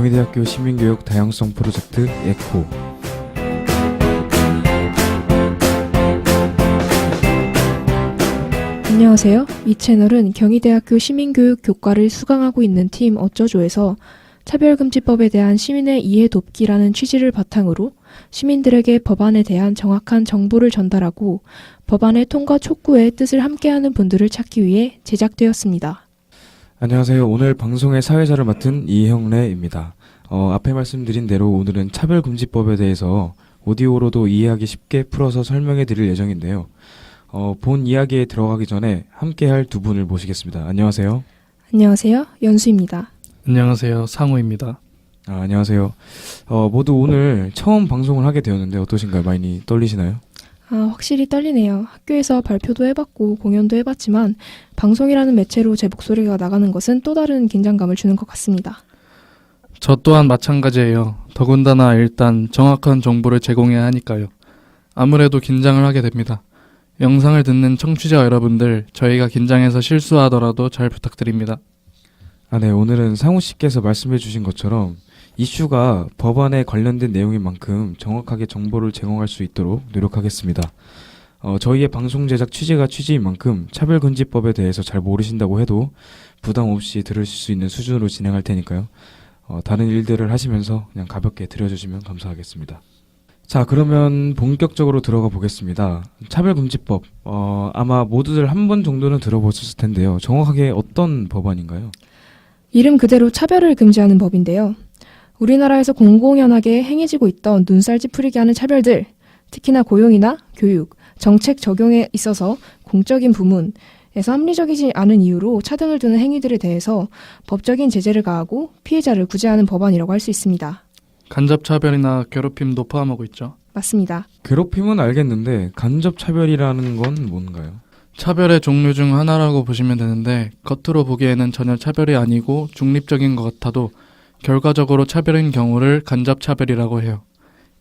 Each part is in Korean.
경희대학교 시민교육 다양성 프로젝트 에코. 안녕하세요. 이 채널은 경희대학교 시민교육 교과를 수강하고 있는 팀 어쩌조에서 차별금지법에 대한 시민의 이해 돕기라는 취지를 바탕으로 시민들에게 법안에 대한 정확한 정보를 전달하고 법안의 통과 촉구의 뜻을 함께하는 분들을 찾기 위해 제작되었습니다. 안녕하세요. 오늘 방송의 사회자를 맡은 이형래입니다. 앞에 말씀드린 대로 오늘은 차별금지법에 대해서 오디오로도 이해하기 쉽게 풀어서 설명해 드릴 예정인데요. 본 이야기에 들어가기 전에 함께할 두 분을 모시겠습니다. 안녕하세요. 안녕하세요. 연수입니다. 안녕하세요. 상우입니다. 안녕하세요. 모두 오늘 처음 방송을 하게 되었는데 어떠신가요? 많이 떨리시나요? 확실히 떨리네요. 학교에서 발표도 해봤고 공연도 해봤지만 방송이라는 매체로 제 목소리가 나가는 것은 또 다른 긴장감을 주는 것 같습니다. 저 또한 마찬가지예요. 더군다나 일단 정확한 정보를 제공해야 하니까요. 아무래도 긴장을 하게 됩니다. 영상을 듣는 청취자 여러분들, 저희가 긴장해서 실수하더라도 잘 부탁드립니다. 네. 오늘은 상우 씨께서 말씀해 주신 것처럼 이슈가 법안에 관련된 내용인 만큼 정확하게 정보를 제공할 수 있도록 노력하겠습니다. 저희의 방송 제작 취지가 취지인 만큼 차별금지법에 대해서 잘 모르신다고 해도 부담 없이 들으실 수 있는 수준으로 진행할 테니까요. 다른 일들을 하시면서 그냥 가볍게 들어주시면 감사하겠습니다. 자, 그러면 본격적으로 들어가 보겠습니다. 차별금지법, 아마 모두들 한 번 정도는 들어보셨을 텐데요. 정확하게 어떤 법안인가요? 이름 그대로 차별을 금지하는 법인데요. 우리나라에서 공공연하게 행해지고 있던 눈살 찌푸리게 하는 차별들, 특히나 고용이나 교육, 정책 적용에 있어서 공적인 부문에서 합리적이지 않은 이유로 차등을 두는 행위들에 대해서 법적인 제재를 가하고 피해자를 구제하는 법안이라고 할 수 있습니다. 간접차별이나 괴롭힘도 포함하고 있죠. 맞습니다. 괴롭힘은 알겠는데 간접차별이라는 건 뭔가요? 차별의 종류 중 하나라고 보시면 되는데 겉으로 보기에는 전혀 차별이 아니고 중립적인 것 같아도 결과적으로 차별인 경우를 간접차별이라고 해요.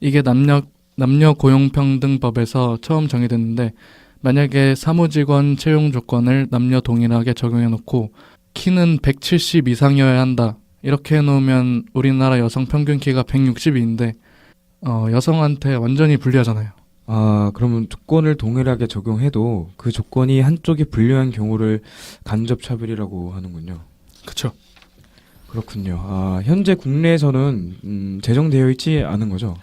이게 남녀 고용평등법에서 처음 정의됐는데 만약에 사무직원 채용 조건을 남녀 동일하게 적용해놓고 키는 170 이상이어야 한다. 이렇게 해놓으면 우리나라 여성 평균 키가 162인데 여성한테 완전히 불리하잖아요. 그러면 조건을 동일하게 적용해도 그 조건이 한쪽이 불리한 경우를 간접차별이라고 하는군요. 그쵸. 그렇군요. 현재 국내에서는 제정되어 있지 않은 거죠?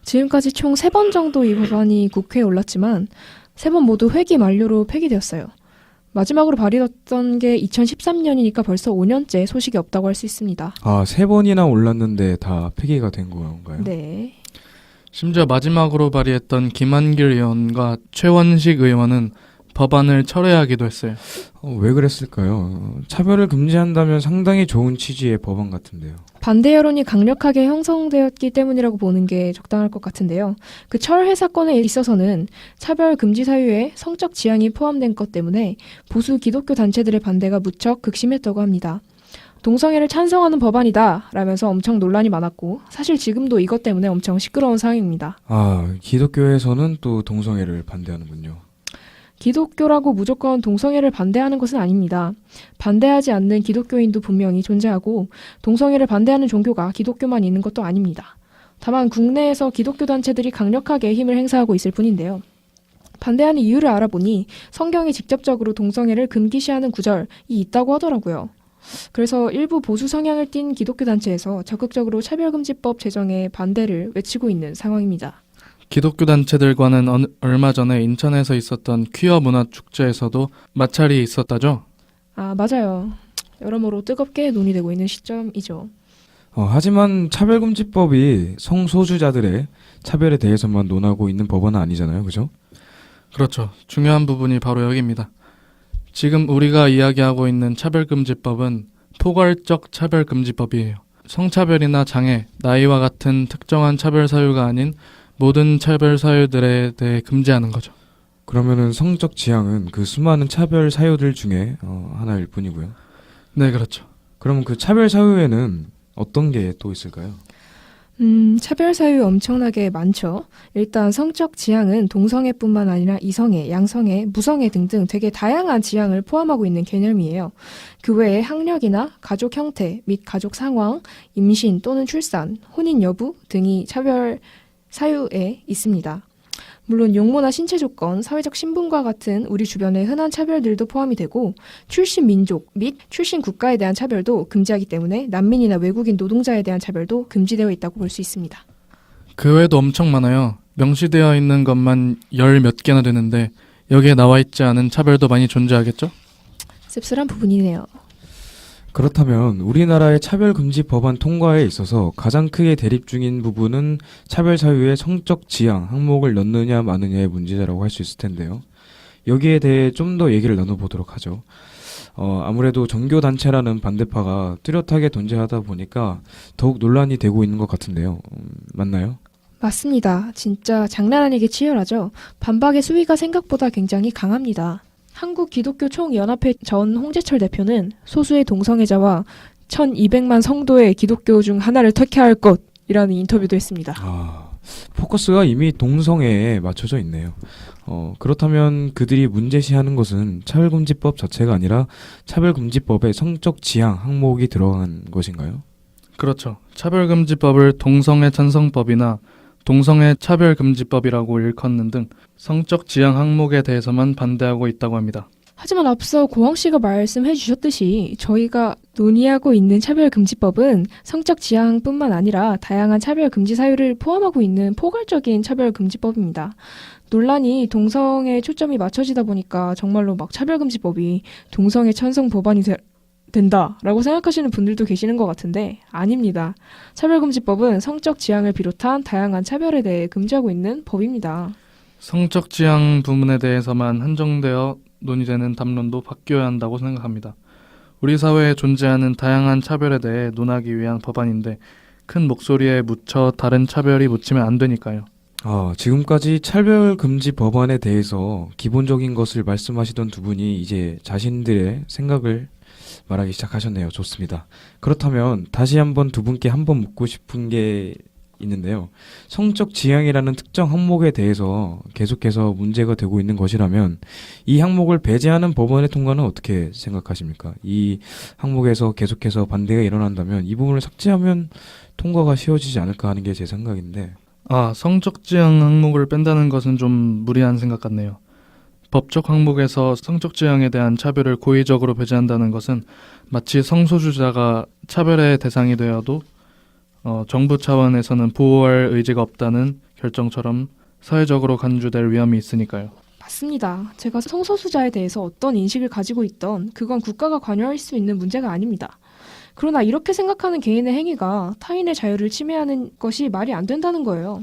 지금까지 총 3번 정도 이 법안이 국회에 올랐지만 3번 모두 회기 만료로 폐기되었어요. 마지막으로 발의됐던 게 2013년이니까 벌써 5년째 소식이 없다고 할 수 있습니다. 3번이나 올랐는데 다 폐기가 된 건가요? 네. 심지어 마지막으로 발의했던 김한길 의원과 최원식 의원은 법안을 철회하기도 했어요. 왜 그랬을까요? 차별을 금지한다면 상당히 좋은 취지의 법안 같은데요. 반대 여론이 강력하게 형성되었기 때문이라고 보는 게 적당할 것 같은데요. 그 철회 사건에 있어서는 차별 금지 사유에 성적 지향이 포함된 것 때문에 보수 기독교 단체들의 반대가 무척 극심했다고 합니다. 동성애를 찬성하는 법안이다 라면서 엄청 논란이 많았고 사실 지금도 이것 때문에 엄청 시끄러운 상황입니다. 기독교에서는 또 동성애를 반대하는군요. 기독교라고 무조건 동성애를 반대하는 것은 아닙니다. 반대하지 않는 기독교인도 분명히 존재하고 동성애를 반대하는 종교가 기독교만 있는 것도 아닙니다. 다만 국내에서 기독교 단체들이 강력하게 힘을 행사하고 있을 뿐인데요. 반대하는 이유를 알아보니 성경이 직접적으로 동성애를 금기시하는 구절이 있다고 하더라고요. 그래서 일부 보수 성향을 띤 기독교 단체에서 적극적으로 차별금지법 제정에 반대를 외치고 있는 상황입니다. 기독교 단체들과는 얼마 전에 인천에서 있었던 퀴어 문화 축제에서도 마찰이 있었다죠? 맞아요. 여러모로 뜨겁게 논의되고 있는 시점이죠. 하지만 차별금지법이 성소수자들의 차별에 대해서만 논하고 있는 법안은 아니잖아요. 그죠? 그렇죠. 중요한 부분이 바로 여기입니다. 지금 우리가 이야기하고 있는 차별금지법은 포괄적 차별금지법이에요. 성차별이나 장애, 나이와 같은 특정한 차별 사유가 아닌 모든 차별 사유들에 대해 금지하는 거죠. 그러면은 성적 지향은 그 수많은 차별 사유들 중에 하나일 뿐이고요. 네, 그렇죠. 그러면 그 차별 사유에는 어떤 게 또 있을까요? 차별 사유 엄청나게 많죠. 일단 성적 지향은 동성애뿐만 아니라 이성애, 양성애, 무성애 등등 되게 다양한 지향을 포함하고 있는 개념이에요. 그 외에 학력이나 가족 형태 및 가족 상황, 임신 또는 출산, 혼인 여부 등이 차별 사유에 있습니다. 물론 용모나 신체 조건, 사회적 신분과 같은 우리 주변의 흔한 차별들도 포함이 되고 출신 민족 및 출신 국가에 대한 차별도 금지하기 때문에 난민이나 외국인 노동자에 대한 차별도 금지되어 있다고 볼 수 있습니다. 그 외에도 엄청 많아요. 명시되어 있는 것만 열 몇 개나 되는데 여기에 나와 있지 않은 차별도 많이 존재하겠죠? 씁쓸한 부분이네요. 그렇다면 우리나라의 차별금지 법안 통과에 있어서 가장 크게 대립 중인 부분은 차별 사유에 성적 지향 항목을 넣느냐 마느냐의 문제라고 할 수 있을 텐데요. 여기에 대해 좀 더 얘기를 나눠보도록 하죠. 아무래도 종교단체라는 반대파가 뚜렷하게 존재하다 보니까 더욱 논란이 되고 있는 것 같은데요. 맞나요? 맞습니다. 진짜 장난 아니게 치열하죠. 반박의 수위가 생각보다 굉장히 강합니다. 한국기독교총연합회 전 홍재철 대표는 소수의 동성애자와 1200만 성도의 기독교 중 하나를 택해야 할 것이라는 인터뷰도 했습니다. 포커스가 이미 동성애에 맞춰져 있네요. 그렇다면 그들이 문제시하는 것은 차별금지법 자체가 아니라 차별금지법에 성적 지향 항목이 들어간 것인가요? 그렇죠. 차별금지법을 동성애 찬성법이나 동성애 차별금지법이라고 일컫는 등 성적 지향 항목에 대해서만 반대하고 있다고 합니다. 하지만 앞서 고왕 씨가 말씀해 주셨듯이 저희가 논의하고 있는 차별금지법은 성적 지향뿐만 아니라 다양한 차별금지 사유를 포함하고 있는 포괄적인 차별금지법입니다. 논란이 동성애에 초점이 맞춰지다 보니까 정말로 막 차별금지법이 동성애 찬성 법안이 된다라고 생각하시는 분들도 계시는 것 같은데 아닙니다. 차별금지법은 성적 지향을 비롯한 다양한 차별에 대해 금지하고 있는 법입니다. 성적 지향 부분에 대해서만 한정되어 논의되는 담론도 바뀌어야 한다고 생각합니다. 우리 사회에 존재하는 다양한 차별에 대해 논하기 위한 법안인데 큰 목소리에 묻혀 다른 차별이 묻히면 안 되니까요. 지금까지 차별금지 법안에 대해서 기본적인 것을 말씀하시던 두 분이 이제 자신들의 생각을 말하기 시작하셨네요. 좋습니다. 그렇다면 다시 한번 두 분께 한번 묻고 싶은 게 있는데요. 성적 지향이라는 특정 항목에 대해서 계속해서 문제가 되고 있는 것이라면 이 항목을 배제하는 법안의 통과는 어떻게 생각하십니까? 이 항목에서 계속해서 반대가 일어난다면 이 부분을 삭제하면 통과가 쉬워지지 않을까 하는 게 제 생각인데. 성적 지향 항목을 뺀다는 것은 좀 무리한 생각 같네요. 법적 항목에서 성적 지향에 대한 차별을 고의적으로 배제한다는 것은 마치 성소수자가 차별의 대상이 되어도 정부 차원에서는 보호할 의지가 없다는 결정처럼 사회적으로 간주될 위험이 있으니까요. 맞습니다. 제가 성소수자에 대해서 어떤 인식을 가지고 있던 그건 국가가 관여할 수 있는 문제가 아닙니다. 그러나 이렇게 생각하는 개인의 행위가 타인의 자유를 침해하는 것이 말이 안 된다는 거예요.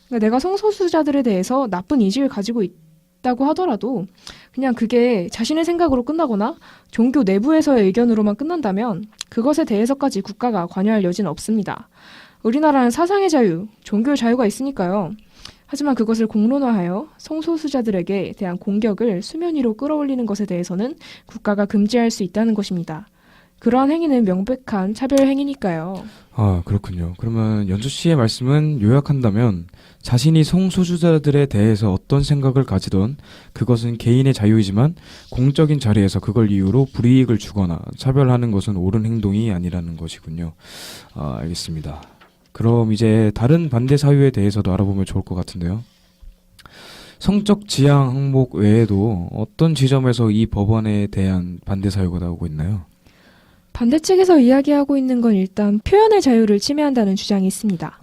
그러니까 내가 성소수자들에 대해서 나쁜 인식을 가지고 있다고 하더라도 그냥 그게 자신의 생각으로 끝나거나 종교 내부에서의 의견으로만 끝난다면 그것에 대해서까지 국가가 관여할 여지는 없습니다. 우리나라는 사상의 자유, 종교의 자유가 있으니까요. 하지만 그것을 공론화하여 성소수자들에게 대한 공격을 수면 위로 끌어올리는 것에 대해서는 국가가 금지할 수 있다는 것입니다. 그러한 행위는 명백한 차별 행위니까요. 그렇군요. 그러면 연주 씨의 말씀은 요약한다면 자신이 성소수자들에 대해서 어떤 생각을 가지던 그것은 개인의 자유이지만 공적인 자리에서 그걸 이유로 불이익을 주거나 차별하는 것은 옳은 행동이 아니라는 것이군요. 알겠습니다. 그럼 이제 다른 반대 사유에 대해서도 알아보면 좋을 것 같은데요. 성적 지향 항목 외에도 어떤 지점에서 이 법안에 대한 반대 사유가 나오고 있나요? 반대 측에서 이야기하고 있는 건 일단 표현의 자유를 침해한다는 주장이 있습니다.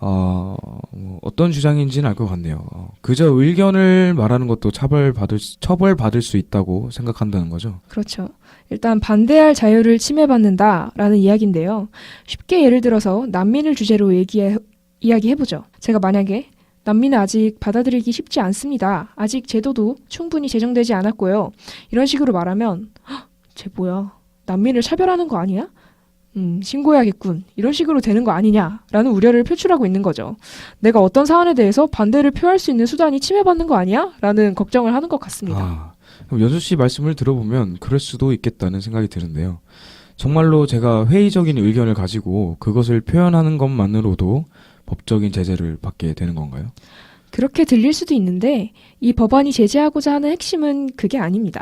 어떤 주장인지는 알 것 같네요. 그저 의견을 말하는 것도 처벌받을 수 있다고 생각한다는 거죠? 그렇죠. 일단 반대할 자유를 침해받는다라는 이야기인데요. 쉽게 예를 들어서 난민을 주제로 이야기해보죠. 제가 만약에 난민은 아직 받아들이기 쉽지 않습니다. 아직 제도도 충분히 제정되지 않았고요. 이런 식으로 말하면 쟤 뭐야? 난민을 차별하는 거 아니야? 신고해야겠군. 이런 식으로 되는 거 아니냐라는 우려를 표출하고 있는 거죠. 내가 어떤 사안에 대해서 반대를 표할 수 있는 수단이 침해받는 거 아니야? 라는 걱정을 하는 것 같습니다. 그럼 연수 씨 말씀을 들어보면 그럴 수도 있겠다는 생각이 드는데요. 정말로 제가 회의적인 의견을 가지고 그것을 표현하는 것만으로도 법적인 제재를 받게 되는 건가요? 그렇게 들릴 수도 있는데 이 법안이 제재하고자 하는 핵심은 그게 아닙니다.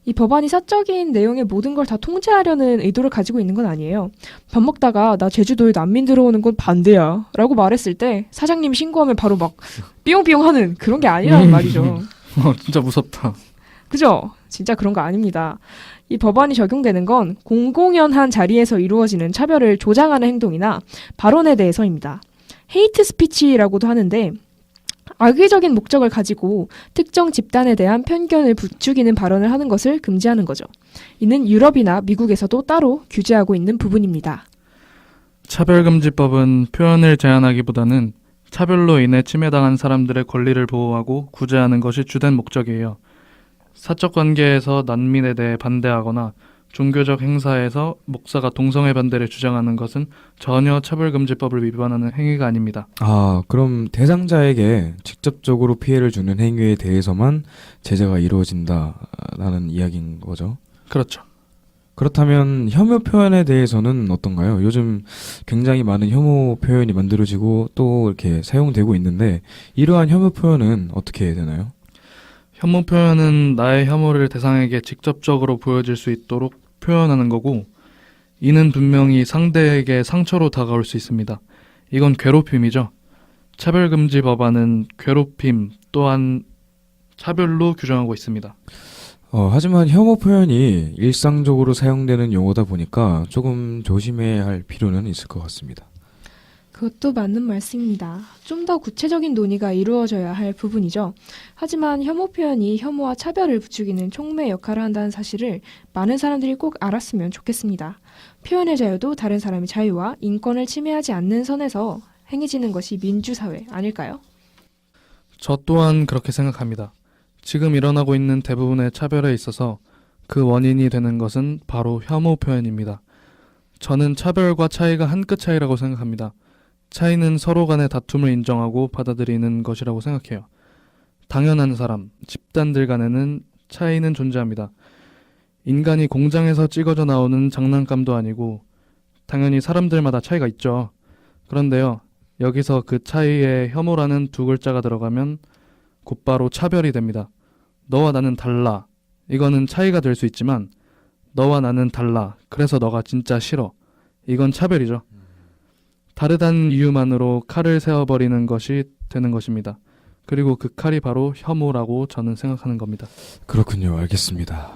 이 법안이 사적인 내용의 모든 걸 다 통제하려는 의도를 가지고 있는 건 아니에요. 밥 먹다가 나 제주도에 난민 들어오는 건 반대야 라고 말했을 때 사장님이 신고하면 바로 막 삐용삐용 하는 그런 게 아니라는 말이죠. 진짜 무섭다. 그죠? 진짜 그런 거 아닙니다. 이 법안이 적용되는 건 공공연한 자리에서 이루어지는 차별을 조장하는 행동이나 발언에 대해서입니다. 헤이트 스피치라고도 하는데 악의적인 목적을 가지고 특정 집단에 대한 편견을 부추기는 발언을 하는 것을 금지하는 거죠. 이는 유럽이나 미국에서도 따로 규제하고 있는 부분입니다. 차별금지법은 표현을 제한하기보다는 차별로 인해 침해당한 사람들의 권리를 보호하고 구제하는 것이 주된 목적이에요. 사적 관계에서 난민에 대해 반대하거나 종교적 행사에서 목사가 동성애 반대를 주장하는 것은 전혀 차별금지법을 위반하는 행위가 아닙니다. 아, 그럼 대상자에게 직접적으로 피해를 주는 행위에 대해서만 제재가 이루어진다라는 이야기인 거죠. 그렇죠. 그렇다면 혐오 표현에 대해서는 어떤가요? 요즘 굉장히 많은 혐오 표현이 만들어지고 또 이렇게 사용되고 있는데 이러한 혐오 표현은 어떻게 해야 되나요? 혐오 표현은 나의 혐오를 대상에게 직접적으로 보여질 수 있도록 표현하는 거고, 이는 분명히 상대에게 상처로 다가올 수 있습니다. 이건 괴롭힘이죠. 차별금지 법안은 괴롭힘 또한 차별로 규정하고 있습니다. 하지만 혐오 표현이 일상적으로 사용되는 용어다 보니까 조금 조심해야 할 필요는 있을 것 같습니다. 그것도 맞는 말씀입니다. 좀 더 구체적인 논의가 이루어져야 할 부분이죠. 하지만 혐오 표현이 혐오와 차별을 부추기는 촉매 역할을 한다는 사실을 많은 사람들이 꼭 알았으면 좋겠습니다. 표현의 자유도 다른 사람의 자유와 인권을 침해하지 않는 선에서 행해지는 것이 민주사회 아닐까요? 저 또한 그렇게 생각합니다. 지금 일어나고 있는 대부분의 차별에 있어서 그 원인이 되는 것은 바로 혐오 표현입니다. 저는 차별과 차이가 한 끗 차이라고 생각합니다. 차이는 서로 간의 다툼을 인정하고 받아들이는 것이라고 생각해요. 당연한 사람, 집단들 간에는 차이는 존재합니다. 인간이 공장에서 찍어져 나오는 장난감도 아니고 당연히 사람들마다 차이가 있죠. 그런데요, 여기서 그 차이에 혐오라는 두 글자가 들어가면 곧바로 차별이 됩니다. 너와 나는 달라. 이거는 차이가 될 수 있지만 너와 나는 달라. 그래서 너가 진짜 싫어. 이건 차별이죠. 다르다는 이유만으로 칼을 세워버리는 것이 되는 것입니다. 그리고 그 칼이 바로 혐오라고 저는 생각하는 겁니다. 그렇군요. 알겠습니다.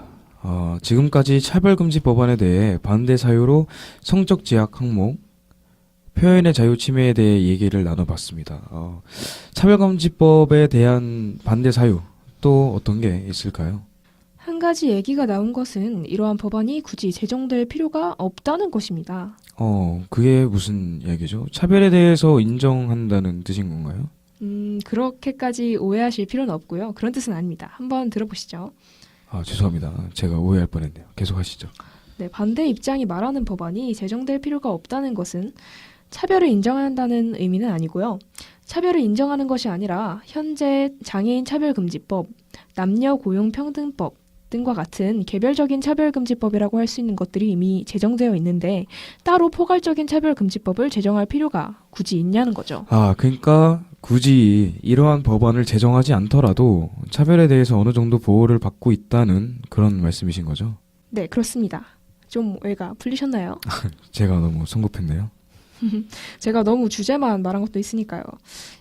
지금까지 차별금지 법안에 대해 반대 사유로 성적 제약 항목, 표현의 자유 침해에 대해 얘기를 나눠봤습니다. 차별금지법에 대한 반대 사유 또 어떤 게 있을까요? 한 가지 얘기가 나온 것은 이러한 법안이 굳이 제정될 필요가 없다는 것입니다. 그게 무슨 이야기죠? 차별에 대해서 인정한다는 뜻인 건가요? 그렇게까지 오해하실 필요는 없고요. 그런 뜻은 아닙니다. 한번 들어보시죠. 죄송합니다. 제가 오해할 뻔했네요. 계속 하시죠. 네, 반대 입장이 말하는 법안이 제정될 필요가 없다는 것은 차별을 인정한다는 의미는 아니고요. 차별을 인정하는 것이 아니라 현재 장애인 차별금지법, 남녀고용평등법 등과 같은 개별적인 차별금지법이라고 할 수 있는 것들이 이미 제정되어 있는데 따로 포괄적인 차별금지법을 제정할 필요가 굳이 있냐는 거죠. 그러니까 굳이 이러한 법안을 제정하지 않더라도 차별에 대해서 어느 정도 보호를 받고 있다는 그런 말씀이신 거죠? 네, 그렇습니다. 좀 오해가 풀리셨나요? 제가 너무 성급했네요. 제가 너무 주제만 말한 것도 있으니까요.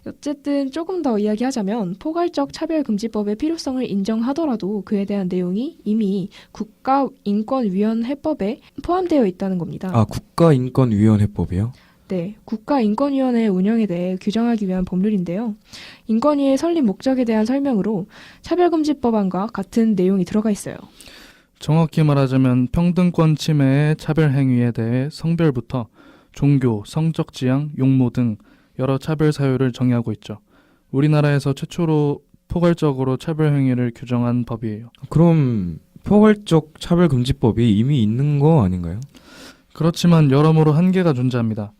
어쨌든 조금 더 이야기하자면 포괄적 차별금지법의 필요성을 인정하더라도 그에 대한 내용이 이미 국가인권위원회법에 포함되어 있다는 겁니다. 국가인권위원회법이요? 네, 국가인권위원회 운영에 대해 규정하기 위한 법률인데요. 인권위의 설립 목적에 대한 설명으로 차별금지법안과 같은 내용이 들어가 있어요. 정확히 말하자면 평등권 침해의 차별 행위에 대해 성별부터 종교, 성적 지향, 용모 등 여러 차별 사유를 정의하고 있죠. 우리나라에서 최초로 포괄적으로 차별 행위를 규정한 법이에요. 그럼 포괄적 차별금지법이 이미 있는 거 아닌가요? 그렇지만 여러모로 한계가 존재합니다.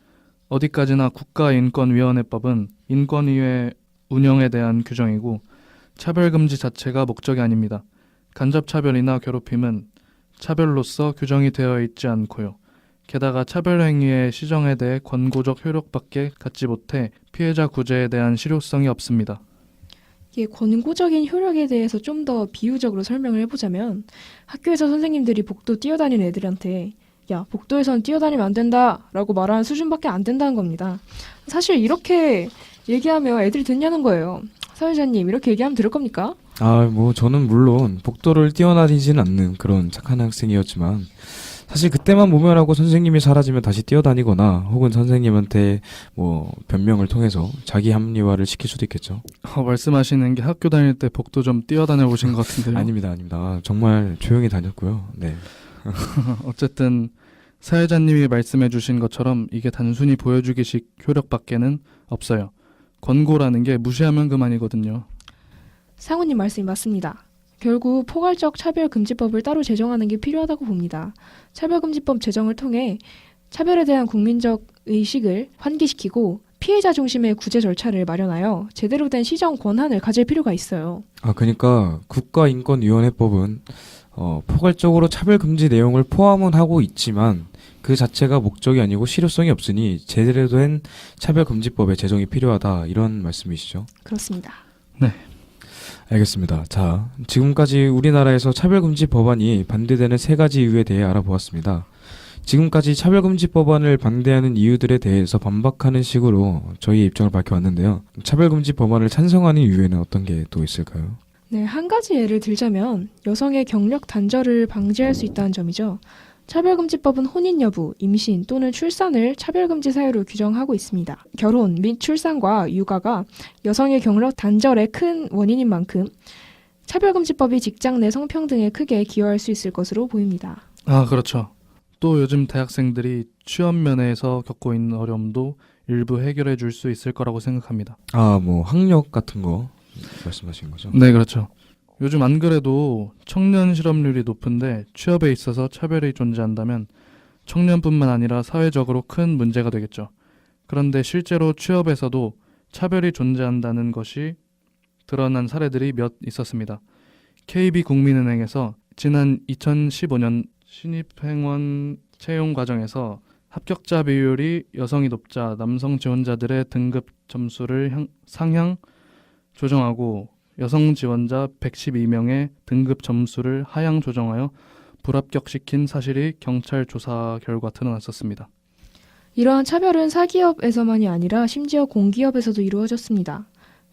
어디까지나 국가인권위원회법은 인권위의 운영에 대한 규정이고 차별금지 자체가 목적이 아닙니다. 간접차별이나 괴롭힘은 차별로서 규정이 되어 있지 않고요. 게다가 차별행위의 시정에 대해 권고적 효력밖에 갖지 못해 피해자 구제에 대한 실효성이 없습니다. 이게 권고적인 효력에 대해서 좀 더 비유적으로 설명을 해보자면 학교에서 선생님들이 복도 뛰어다니는 애들한테 야, 복도에선 뛰어다니면 안 된다 라고 말하는 수준밖에 안 된다는 겁니다. 사실 이렇게 얘기하면 애들이 듣냐는 거예요. 사회자님, 이렇게 얘기하면 들을 겁니까? 저는 물론 복도를 뛰어다니진 않는 그런 착한 학생이었지만 사실 그때만 모면하고 선생님이 사라지면 다시 뛰어다니거나 혹은 선생님한테 변명을 통해서 자기 합리화를 시킬 수도 있겠죠. 말씀하시는 게 학교 다닐 때 복도 좀 뛰어다녀 보신 것 같은데요. 아닙니다. 정말 조용히 다녔고요. 네. 어쨌든 사회자님이 말씀해 주신 것처럼 이게 단순히 보여주기식 효력밖에는 없어요. 권고라는 게 무시하면 그만이거든요. 상우님 말씀이 맞습니다. 결국 포괄적 차별금지법을 따로 제정하는 게 필요하다고 봅니다. 차별금지법 제정을 통해 차별에 대한 국민적 의식을 환기시키고 피해자 중심의 구제 절차를 마련하여 제대로 된 시정 권한을 가질 필요가 있어요. 그러니까 국가인권위원회법은 포괄적으로 차별금지 내용을 포함은 하고 있지만 그 자체가 목적이 아니고 실효성이 없으니 제대로 된 차별금지법의 제정이 필요하다 이런 말씀이시죠? 그렇습니다. 네. 알겠습니다. 자, 지금까지 우리나라에서 차별금지 법안이 반대되는 3가지 이유에 대해 알아보았습니다. 지금까지 차별금지 법안을 반대하는 이유들에 대해서 반박하는 식으로 저희의 입장을 밝혀왔는데요. 차별금지 법안을 찬성하는 이유에는 어떤 게 또 있을까요? 네, 한 가지 예를 들자면 여성의 경력 단절을 방지할 수 있다는 점이죠. 차별금지법은 혼인 여부, 임신 또는 출산을 차별금지 사유로 규정하고 있습니다. 결혼 및 출산과 육아가 여성의 경력 단절의 큰 원인인 만큼 차별금지법이 직장 내 성평등에 크게 기여할 수 있을 것으로 보입니다. 그렇죠. 또 요즘 대학생들이 취업 면에서 겪고 있는 어려움도 일부 해결해 줄 수 있을 거라고 생각합니다. 학력 같은 거 말씀하신 거죠? 네, 그렇죠. 요즘 안 그래도 청년 실업률이 높은데 취업에 있어서 차별이 존재한다면 청년뿐만 아니라 사회적으로 큰 문제가 되겠죠. 그런데 실제로 취업에서도 차별이 존재한다는 것이 드러난 사례들이 몇 있었습니다. KB국민은행에서 지난 2015년 신입행원 채용 과정에서 합격자 비율이 여성이 높자 남성 지원자들의 등급 점수를 상향 조정하고 여성 지원자 112명의 등급 점수를 하향 조정하여 불합격시킨 사실이 경찰 조사 결과 드러났었습니다. 이러한 차별은 사기업에서만이 아니라 심지어 공기업에서도 이루어졌습니다.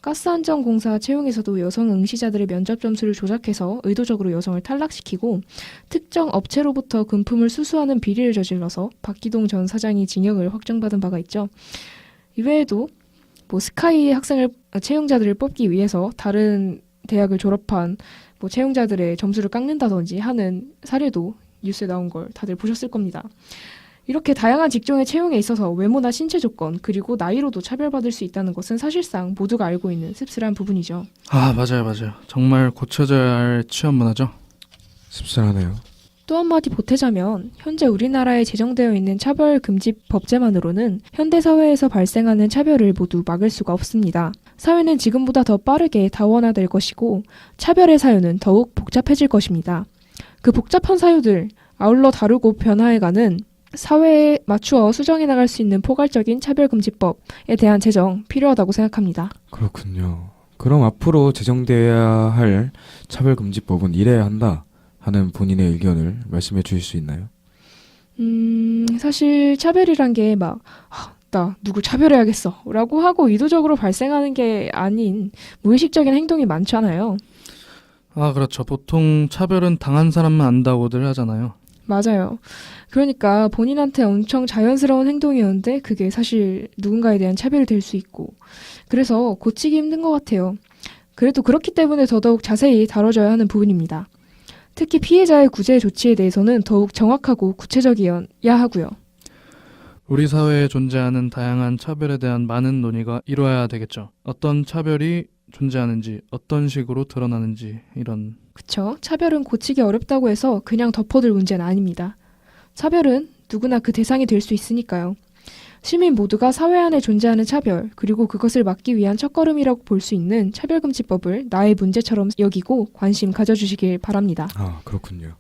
가스안전공사 채용에서도 여성 응시자들의 면접 점수를 조작해서 의도적으로 여성을 탈락시키고 특정 업체로부터 금품을 수수하는 비리를 저질러서 박기동 전 사장이 징역을 확정받은 바가 있죠. 이외에도 스카이 학생을 채용자들을 뽑기 위해서 다른 대학을 졸업한 채용자들의 점수를 깎는다든지 하는 사례도 뉴스에 나온 걸 다들 보셨을 겁니다. 이렇게 다양한 직종의 채용에 있어서 외모나 신체 조건 그리고 나이로도 차별받을 수 있다는 것은 사실상 모두가 알고 있는 씁쓸한 부분이죠. 맞아요. 정말 고쳐져야 할 취업 문화죠. 씁쓸하네요. 또 한마디 보태자면 현재 우리나라에 제정되어 있는 차별금지법제만으로는 현대사회에서 발생하는 차별을 모두 막을 수가 없습니다. 사회는 지금보다 더 빠르게 다원화될 것이고 차별의 사유는 더욱 복잡해질 것입니다. 그 복잡한 사유들 아울러 다루고 변화해가는 사회에 맞추어 수정해 나갈 수 있는 포괄적인 차별금지법에 대한 제정 필요하다고 생각합니다. 그렇군요. 그럼 앞으로 제정돼야 할 차별금지법은 이래야 한다 하는 본인의 의견을 말씀해 주실 수 있나요? 사실 차별이란 게 나 누굴 차별해야겠어 라고 하고 의도적으로 발생하는 게 아닌 무의식적인 행동이 많잖아요. 그렇죠. 보통 차별은 당한 사람만 안다고들 하잖아요. 맞아요. 그러니까 본인한테 엄청 자연스러운 행동이었는데 그게 사실 누군가에 대한 차별이 될 수 있고 그래서 고치기 힘든 것 같아요. 그래도 그렇기 때문에 더더욱 자세히 다뤄져야 하는 부분입니다. 특히 피해자의 구제 조치에 대해서는 더욱 정확하고 구체적이어야 하고요. 우리 사회에 존재하는 다양한 차별에 대한 많은 논의가 이루어야 되겠죠. 어떤 차별이 존재하는지, 어떤 식으로 드러나는지 이런. 그쵸. 차별은 고치기 어렵다고 해서 그냥 덮어둘 문제는 아닙니다. 차별은 누구나 그 대상이 될 수 있으니까요. 시민 모두가 사회 안에 존재하는 차별, 그리고 그것을 막기 위한 첫걸음이라고 볼 수 있는 차별금지법을 나의 문제처럼 여기고 관심 가져주시길 바랍니다. 그렇군요.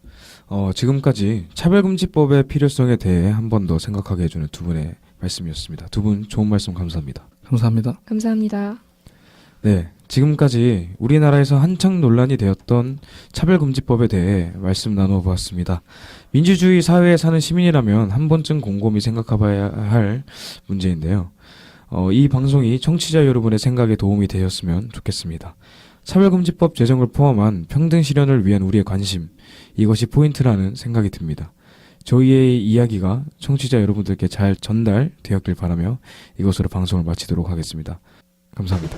지금까지 차별금지법의 필요성에 대해 한 번 더 생각하게 해주는 두 분의 말씀이었습니다. 두 분 좋은 말씀 감사합니다. 감사합니다. 감사합니다. 네, 지금까지 우리나라에서 한창 논란이 되었던 차별금지법에 대해 말씀 나눠보았습니다. 민주주의 사회에 사는 시민이라면 한 번쯤 곰곰이 생각해봐야 할 문제인데요. 이 방송이 청취자 여러분의 생각에 도움이 되었으면 좋겠습니다. 차별금지법 제정을 포함한 평등 실현을 위한 우리의 관심, 이것이 포인트라는 생각이 듭니다. 저희의 이야기가 청취자 여러분들께 잘 전달되었길 바라며 이것으로 방송을 마치도록 하겠습니다. 감사합니다.